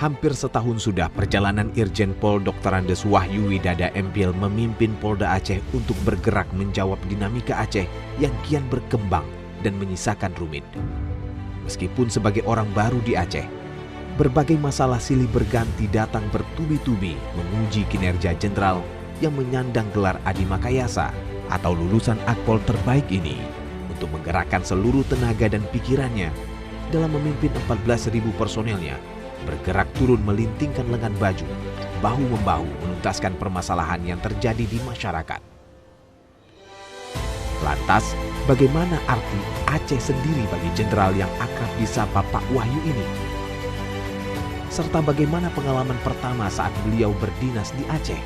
Hampir setahun sudah perjalanan Irjen Pol Dr. Andes Wahyu Widada MPil memimpin Polda Aceh untuk bergerak menjawab dinamika Aceh yang kian berkembang dan menyisakan rumit. Meskipun sebagai orang baru di Aceh, berbagai masalah silih berganti datang bertubi-tubi menguji kinerja jenderal yang menyandang gelar Adi Makayasa atau lulusan Akpol terbaik ini untuk menggerakkan seluruh tenaga dan pikirannya dalam memimpin 14.000 personelnya bergerak turun melintingkan lengan baju, bahu-membahu menuntaskan permasalahan yang terjadi di masyarakat. Lantas, bagaimana arti Aceh sendiri bagi jenderal yang akrab disapa Pak Wahyu ini? Serta bagaimana pengalaman pertama saat beliau berdinas di Aceh?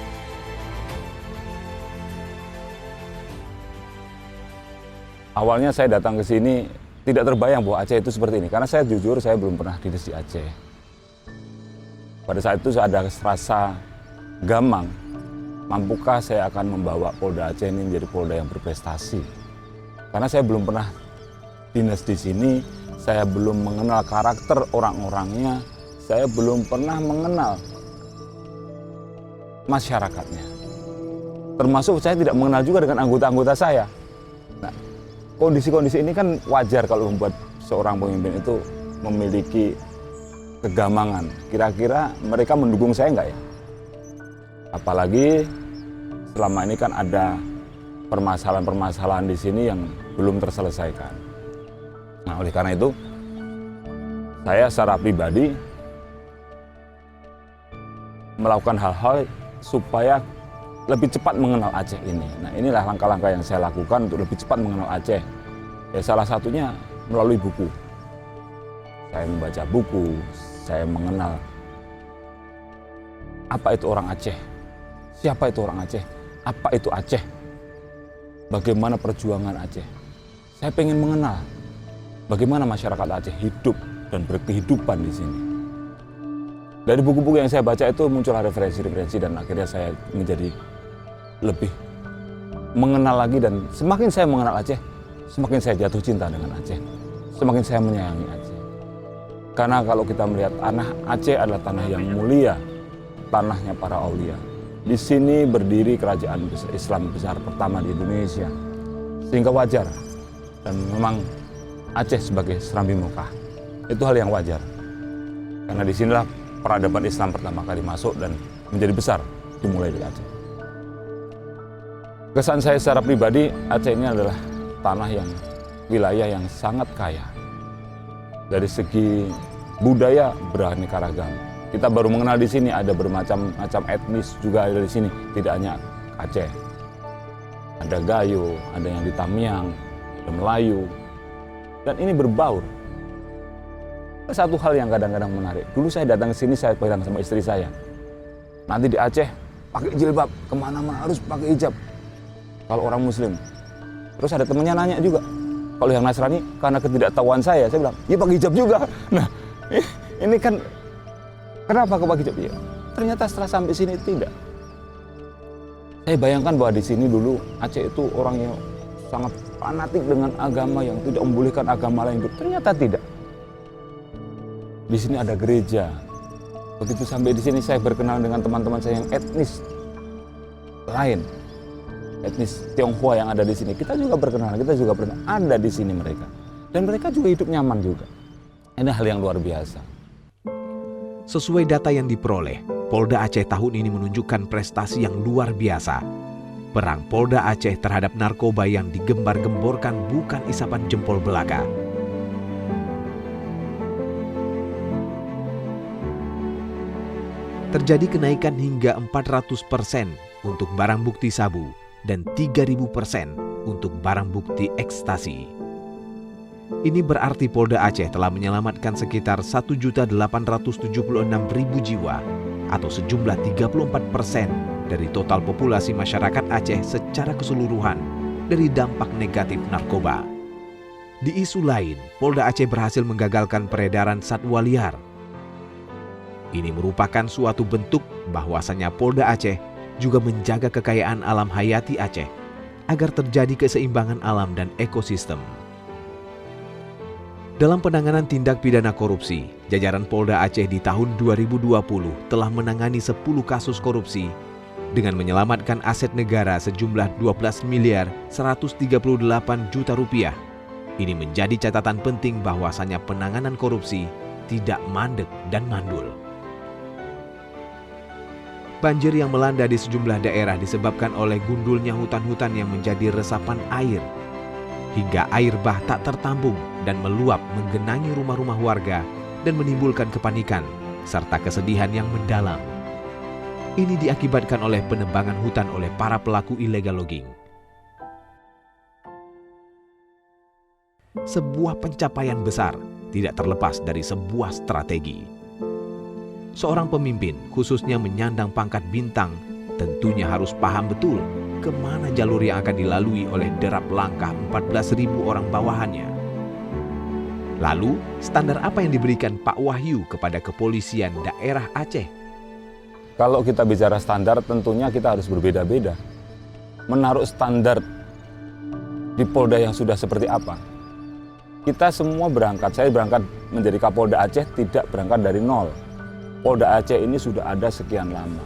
Awalnya saya datang ke sini tidak terbayang bahwa Aceh itu seperti ini, karena saya jujur saya belum pernah dinas di Aceh. Pada saat itu saya ada rasa gamang, mampukah saya akan membawa Polda Aceh ini menjadi Polda yang berprestasi. Karena saya belum pernah dinas di sini, saya belum mengenal karakter orang-orangnya, saya belum pernah mengenal masyarakatnya. Termasuk saya tidak mengenal juga dengan anggota-anggota saya. Nah, kondisi-kondisi ini kan wajar kalau membuat seorang pemimpin itu memiliki kegamangan. Kira-kira mereka mendukung saya enggak ya? Apalagi selama ini kan ada permasalahan-permasalahan di sini yang belum terselesaikan. Nah, oleh karena itu, saya secara pribadi melakukan hal-hal supaya lebih cepat mengenal Aceh ini. Nah, inilah langkah-langkah yang saya lakukan untuk lebih cepat mengenal Aceh. Ya, salah satunya melalui buku. Saya membaca buku, saya mengenal apa itu orang Aceh, siapa itu orang Aceh, apa itu Aceh, bagaimana perjuangan Aceh. Saya ingin mengenal bagaimana masyarakat Aceh hidup dan berkehidupan di sini. Dari buku-buku yang saya baca itu muncul referensi-referensi dan akhirnya saya menjadi lebih mengenal lagi, dan semakin saya mengenal Aceh, semakin saya jatuh cinta dengan Aceh, semakin saya menyayangi Aceh. Karena kalau kita melihat tanah Aceh adalah tanah yang mulia, tanahnya para aulia. Di sini berdiri kerajaan Islam besar pertama di Indonesia, sehingga wajar. Dan memang Aceh sebagai Serambi Mekah, itu hal yang wajar. Karena di sinilah peradaban Islam pertama kali masuk dan menjadi besar, dimulai dari Aceh. Kesan saya secara pribadi, Aceh ini adalah tanah yang, wilayah yang sangat kaya. Dari segi budaya beraneka ragam. Kita baru mengenal di sini ada bermacam-macam etnis juga ada di sini, tidak hanya Aceh. Ada Gayo, ada yang di Tamiang, ada Melayu, dan ini berbaur. Satu hal yang kadang-kadang menarik. Dulu saya datang ke sini, saya bilang sama istri saya, nanti di Aceh pakai jilbab, kemana-mana harus pakai hijab. Kalau orang Muslim. Terus ada temennya nanya juga, kalau yang Nasrani, karena ketidaktahuan saya bilang, ya pakai hijab juga. Nah, ini kan, kenapa kau pakai hijab? Ya, ternyata setelah sampai sini tidak. Saya bayangkan bahwa di sini dulu Aceh itu orang yang sangat fanatik dengan agama yang tidak membolehkan agama lain. Ternyata tidak. Di sini ada gereja. Begitu sampai di sini saya berkenalan dengan teman-teman saya yang etnis lain. Etnis Tionghoa yang ada di sini, kita juga berkenalan, kita juga pernah ada di sini mereka, dan mereka juga hidup nyaman juga. Ini hal yang luar biasa. Sesuai data yang diperoleh, Polda Aceh tahun ini menunjukkan prestasi yang luar biasa. Perang Polda Aceh terhadap narkoba yang digembar-gemborkan bukan isapan jempol belaka. Terjadi kenaikan hingga 400% untuk barang bukti sabu dan 3.000% untuk barang bukti ekstasi. Ini berarti Polda Aceh telah menyelamatkan sekitar 1.876.000 jiwa atau sejumlah 34% dari total populasi masyarakat Aceh secara keseluruhan dari dampak negatif narkoba. Di isu lain, Polda Aceh berhasil menggagalkan peredaran satwa liar. Ini merupakan suatu bentuk bahwasannya Polda Aceh juga menjaga kekayaan alam hayati Aceh agar terjadi keseimbangan alam dan ekosistem. Dalam penanganan tindak pidana korupsi, jajaran Polda Aceh di tahun 2020 telah menangani 10 kasus korupsi dengan menyelamatkan aset negara sejumlah 12 miliar 138 juta rupiah. Ini menjadi catatan penting bahwasanya penanganan korupsi tidak mandek dan mandul. Banjir yang melanda di sejumlah daerah disebabkan oleh gundulnya hutan-hutan yang menjadi resapan air, hingga air bah tak tertampung dan meluap menggenangi rumah-rumah warga dan menimbulkan kepanikan serta kesedihan yang mendalam. Ini diakibatkan oleh penebangan hutan oleh para pelaku illegal logging. Sebuah pencapaian besar tidak terlepas dari sebuah strategi. Seorang pemimpin, khususnya menyandang pangkat bintang, tentunya harus paham betul kemana jalur yang akan dilalui oleh derap langkah 14.000 orang bawahannya. Lalu, standar apa yang diberikan Pak Wahyu kepada kepolisian daerah Aceh? Kalau kita bicara standar, tentunya kita harus berbeda-beda. Menaruh standar di Polda yang sudah seperti apa? Kita semua berangkat, saya berangkat menjadi Kapolda Aceh tidak berangkat dari nol. Polda Aceh ini sudah ada sekian lama.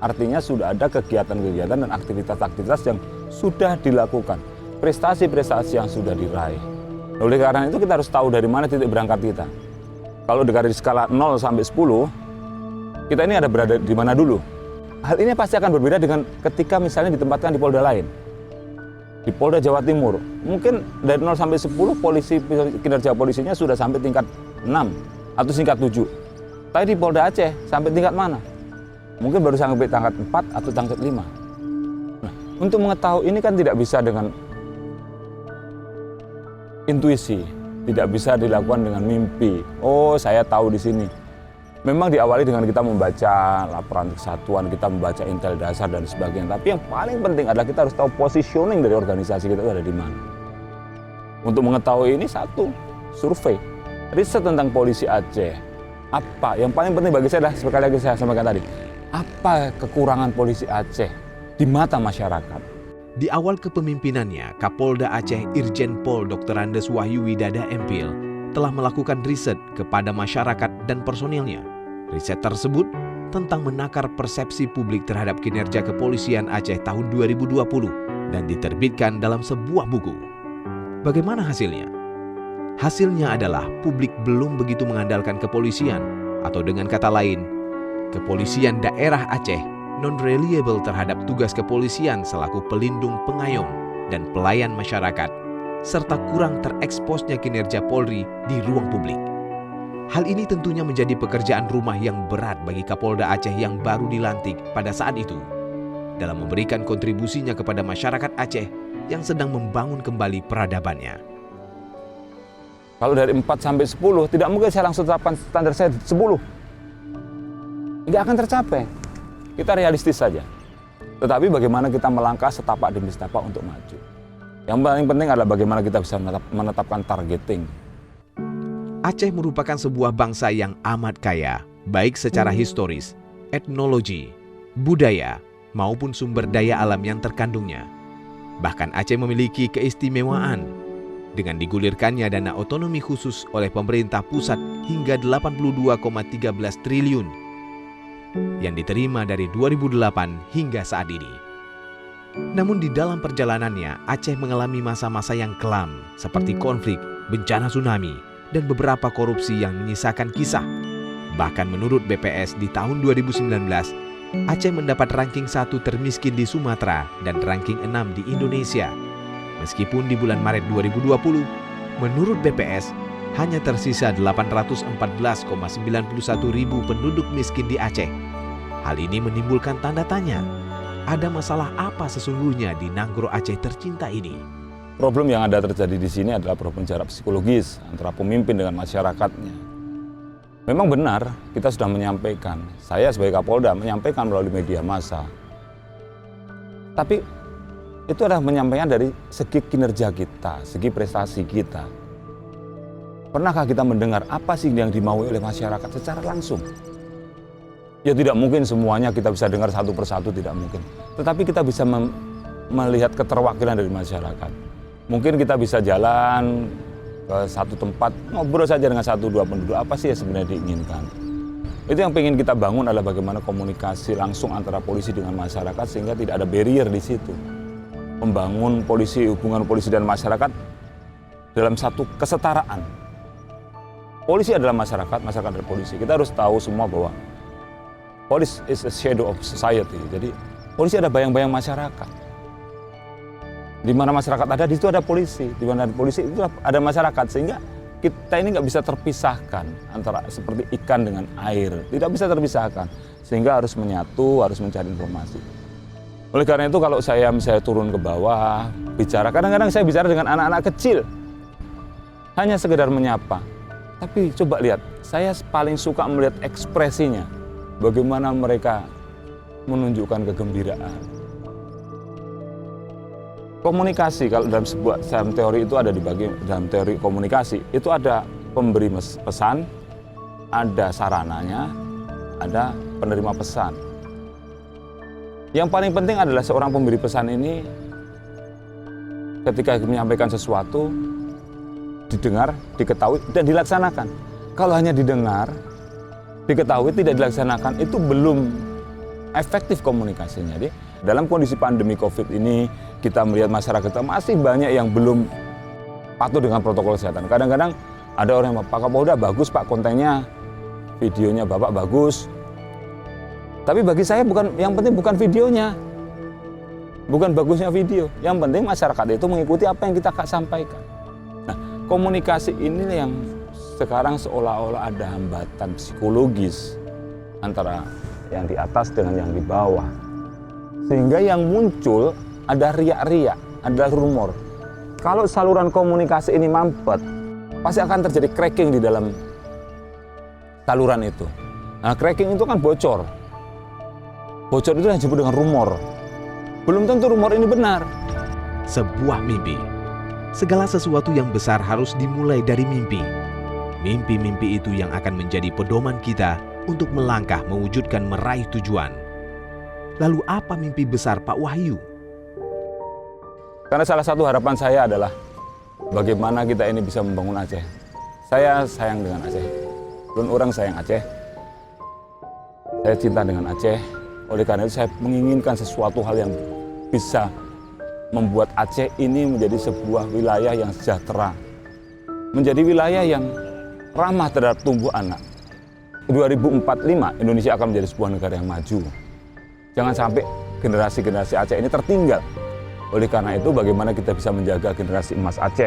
Artinya sudah ada kegiatan-kegiatan dan aktivitas-aktivitas yang sudah dilakukan. Prestasi-prestasi yang sudah diraih. Oleh karena itu kita harus tahu dari mana titik berangkat kita. Kalau dari skala 0 sampai 10, kita ini ada berada di mana dulu. Hal ini pasti akan berbeda dengan ketika misalnya ditempatkan di Polda lain. Di Polda Jawa Timur, mungkin dari 0 sampai 10 kinerja polisinya sudah sampai tingkat 6 atau tingkat 7. Tapi di Polda Aceh sampai tingkat mana? Mungkin baru sampai tingkat 4 atau tingkat 5. Nah, untuk mengetahui ini kan tidak bisa dengan intuisi, tidak bisa dilakukan dengan mimpi. Oh, saya tahu di sini. Memang diawali dengan kita membaca laporan kesatuan, kita membaca intel dasar dan sebagainya. Tapi yang paling penting adalah kita harus tahu positioning dari organisasi kita itu ada di mana. Untuk mengetahui ini satu, survei. Riset tentang polisi Aceh. Apa yang paling penting bagi saya adalah sekali lagi saya sampaikan tadi, apa kekurangan polisi Aceh di mata masyarakat. Di awal kepemimpinannya, Kapolda Aceh Irjen Pol Dr. Andes Wahyu Widada MPil telah melakukan riset kepada masyarakat dan personilnya. Riset tersebut tentang menakar persepsi publik terhadap kinerja kepolisian Aceh tahun 2020 dan diterbitkan dalam sebuah buku. Bagaimana hasilnya? Hasilnya adalah publik belum begitu mengandalkan kepolisian, atau dengan kata lain, kepolisian daerah Aceh non-reliable terhadap tugas kepolisian selaku pelindung pengayom dan pelayan masyarakat, serta kurang tereksposnya kinerja Polri di ruang publik. Hal ini tentunya menjadi pekerjaan rumah yang berat bagi Kapolda Aceh yang baru dilantik pada saat itu, dalam memberikan kontribusinya kepada masyarakat Aceh yang sedang membangun kembali peradabannya. Kalau dari 4 sampai 10, tidak mungkin saya langsung tetapkan standar saya 10. Nggak akan tercapai. Kita realistis saja. Tetapi bagaimana kita melangkah setapak demi setapak untuk maju. Yang paling penting adalah bagaimana kita bisa menetapkan targeting. Aceh merupakan sebuah bangsa yang amat kaya, baik secara historis, etnologi, budaya, maupun sumber daya alam yang terkandungnya. Bahkan Aceh memiliki keistimewaan dengan digulirkannya dana otonomi khusus oleh pemerintah pusat hingga 82,13 triliun yang diterima dari 2008 hingga saat ini. Namun di dalam perjalanannya, Aceh mengalami masa-masa yang kelam seperti konflik, bencana tsunami, dan beberapa korupsi yang menyisakan kisah. Bahkan menurut BPS di tahun 2019, Aceh mendapat ranking 1 termiskin di Sumatera dan ranking 6 di Indonesia. Meskipun di bulan Maret 2020, menurut BPS, hanya tersisa 814,91 ribu penduduk miskin di Aceh. Hal ini menimbulkan tanda tanya, ada masalah apa sesungguhnya di Nanggro Aceh tercinta ini? Problem yang ada terjadi di sini adalah problem jarak psikologis antara pemimpin dengan masyarakatnya. Memang benar, kita sudah menyampaikan, saya sebagai Kapolda menyampaikan melalui media massa. Tapi itu adalah menyampaikan dari segi kinerja kita, segi prestasi kita. Pernahkah kita mendengar apa sih yang dimaui oleh masyarakat secara langsung? Ya tidak mungkin semuanya kita bisa dengar satu persatu, tidak mungkin. Tetapi kita bisa melihat keterwakilan dari masyarakat. Mungkin kita bisa jalan ke satu tempat, ngobrol saja dengan 1-2 penduduk, apa sih yang sebenarnya diinginkan. Itu yang ingin kita bangun adalah bagaimana komunikasi langsung antara polisi dengan masyarakat sehingga tidak ada barrier di situ. Membangun hubungan polisi dan masyarakat dalam satu kesetaraan. Polisi adalah masyarakat, masyarakat adalah polisi. Kita harus tahu semua bahwa police is a shadow of society. Jadi polisi ada bayang-bayang masyarakat. Di mana masyarakat ada, di situ ada polisi. Di mana ada polisi, itu ada masyarakat. Sehingga kita ini nggak bisa terpisahkan antara seperti ikan dengan air. Tidak bisa terpisahkan. Sehingga harus menyatu, harus mencari informasi. Oleh karena itu kalau saya misalnya turun ke bawah, bicara, kadang-kadang saya bicara dengan anak-anak kecil. Hanya sekedar menyapa. Tapi coba lihat, saya paling suka melihat ekspresinya. Bagaimana mereka menunjukkan kegembiraan. Komunikasi, kalau dalam teori itu ada dibagi, dalam teori komunikasi, itu ada pemberi pesan, ada sarananya, ada penerima pesan. Yang paling penting adalah seorang pemberi pesan ini ketika menyampaikan sesuatu, didengar, diketahui, dan dilaksanakan. Kalau hanya didengar, diketahui, tidak dilaksanakan, itu belum efektif komunikasinya. Jadi, dalam kondisi pandemi COVID ini, kita melihat masyarakat kita masih banyak yang belum patuh dengan protokol kesehatan. Kadang-kadang ada orang yang, Pak Kapolda bagus Pak kontennya, videonya Bapak bagus. Tapi bagi saya yang penting bukan videonya, bukan bagusnya video. Yang penting masyarakat itu mengikuti apa yang kita sampaikan. Nah, komunikasi ini yang sekarang seolah-olah ada hambatan psikologis antara yang di atas dengan yang di bawah. Sehingga yang muncul ada riak-riak, ada rumor. Kalau saluran komunikasi ini mampet, pasti akan terjadi cracking di dalam saluran itu. Nah, cracking itu kan bocor. Bocor itu yang disebut dengan rumor. Belum tentu rumor ini benar. Sebuah mimpi. Segala sesuatu yang besar harus dimulai dari mimpi. Mimpi-mimpi itu yang akan menjadi pedoman kita untuk melangkah mewujudkan meraih tujuan. Lalu apa mimpi besar Pak Wahyu? Karena salah satu harapan saya adalah bagaimana kita ini bisa membangun Aceh. Saya sayang dengan Aceh. Dan orang sayang Aceh. Saya cinta dengan Aceh. Oleh karena itu saya menginginkan sesuatu hal yang bisa membuat Aceh ini menjadi sebuah wilayah yang sejahtera. Menjadi wilayah yang ramah terhadap tumbuh anak. 2045 Indonesia akan menjadi sebuah negara yang maju. Jangan sampai generasi-generasi Aceh ini tertinggal. Oleh karena itu bagaimana kita bisa menjaga generasi emas Aceh.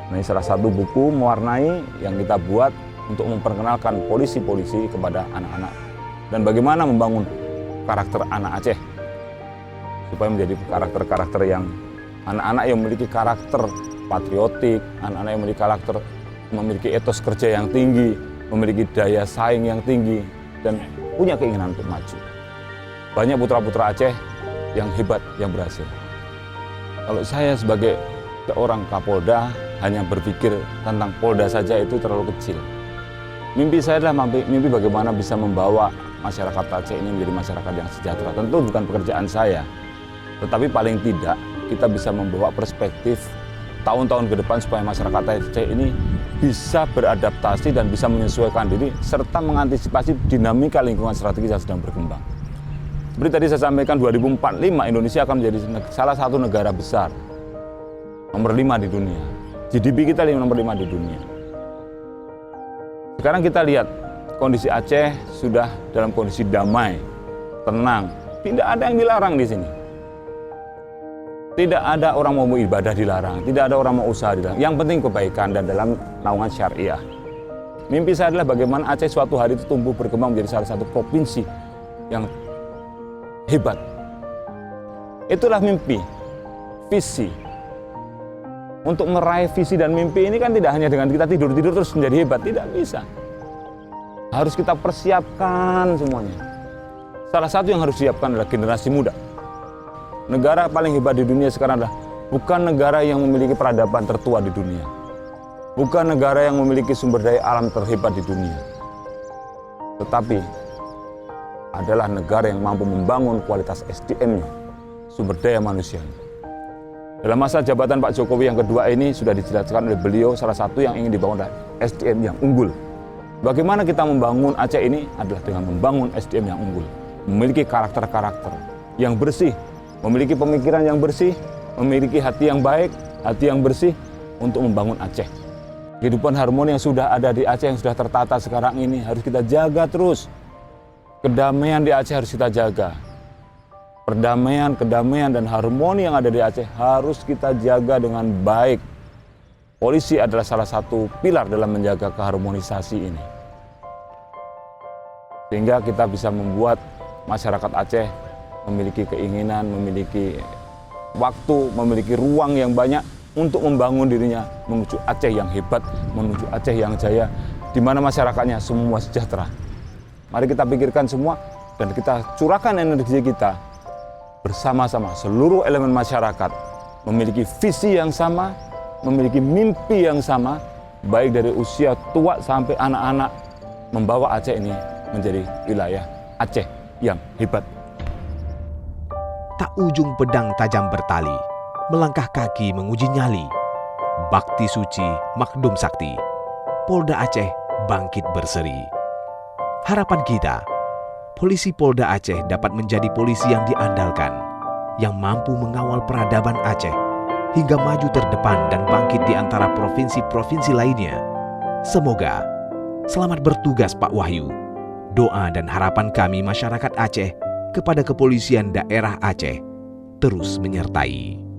Nah, ini salah satu buku mewarnai yang kita buat untuk memperkenalkan polisi-polisi kepada anak-anak. Dan bagaimana membangun karakter anak Aceh. Supaya menjadi karakter-karakter yang anak-anak yang memiliki karakter patriotik, anak-anak yang memiliki karakter, memiliki etos kerja yang tinggi, memiliki daya saing yang tinggi, dan punya keinginan untuk maju. Banyak putra-putra Aceh yang hebat, yang berhasil. Kalau saya sebagai seorang Kapolda hanya berpikir tentang Polda saja itu terlalu kecil. Mimpi saya adalah mimpi bagaimana bisa membawa masyarakat Aceh ini menjadi masyarakat yang sejahtera. Tentu bukan pekerjaan saya, tetapi paling tidak kita bisa membawa perspektif tahun-tahun ke depan supaya masyarakat Aceh ini bisa beradaptasi dan bisa menyesuaikan diri serta mengantisipasi dinamika lingkungan strategis yang sedang berkembang. Seperti tadi saya sampaikan, 2045 Indonesia akan menjadi salah satu negara besar, nomor 5 di dunia. GDP kita nomor 5 di dunia. Sekarang kita lihat kondisi Aceh sudah dalam kondisi damai, tenang, tidak ada yang dilarang di sini. Tidak ada orang mau ibadah dilarang, tidak ada orang mau usaha dilarang. Yang penting kebaikan dan dalam naungan syariah. Mimpi saya adalah bagaimana Aceh suatu hari itu tumbuh berkembang menjadi salah satu provinsi yang hebat. Itulah mimpi, visi. Untuk meraih visi dan mimpi ini kan tidak hanya dengan kita tidur-tidur terus menjadi hebat, tidak bisa. Harus kita persiapkan semuanya. Salah satu yang harus disiapkan adalah generasi muda. Negara paling hebat di dunia sekarang adalah bukan negara yang memiliki peradaban tertua di dunia. Bukan negara yang memiliki sumber daya alam terhebat di dunia. Tetapi adalah negara yang mampu membangun kualitas SDM-nya, sumber daya manusianya. Dalam masa jabatan Pak Jokowi yang kedua ini sudah dijelaskan oleh beliau, salah satu yang ingin dibangun adalah SDM yang unggul. Bagaimana kita membangun Aceh ini adalah dengan membangun SDM yang unggul. Memiliki karakter-karakter yang bersih, memiliki pemikiran yang bersih, memiliki hati yang baik, hati yang bersih untuk membangun Aceh. Kehidupan harmoni yang sudah ada di Aceh, yang sudah tertata sekarang ini harus kita jaga terus. Kedamaian di Aceh harus kita jaga. Perdamaian, kedamaian, dan harmoni yang ada di Aceh harus kita jaga dengan baik. Polisi adalah salah satu pilar dalam menjaga keharmonisasi ini. Sehingga kita bisa membuat masyarakat Aceh memiliki keinginan, memiliki waktu, memiliki ruang yang banyak untuk membangun dirinya menuju Aceh yang hebat, menuju Aceh yang jaya, di mana masyarakatnya semua sejahtera. Mari kita pikirkan semua dan kita curahkan energi kita bersama-sama. Seluruh elemen masyarakat memiliki visi yang sama, memiliki mimpi yang sama, baik dari usia tua sampai anak-anak, membawa Aceh ini menjadi wilayah Aceh yang hebat. Tak ujung pedang tajam bertali, melangkah kaki menguji nyali. Bakti suci, makdum sakti. Polda Aceh bangkit berseri. Harapan kita, polisi Polda Aceh dapat menjadi polisi yang diandalkan, yang mampu mengawal peradaban Aceh hingga maju terdepan dan bangkit di antara provinsi-provinsi lainnya. Semoga selamat bertugas Pak Wahyu. Doa dan harapan kami masyarakat Aceh kepada kepolisian daerah Aceh terus menyertai.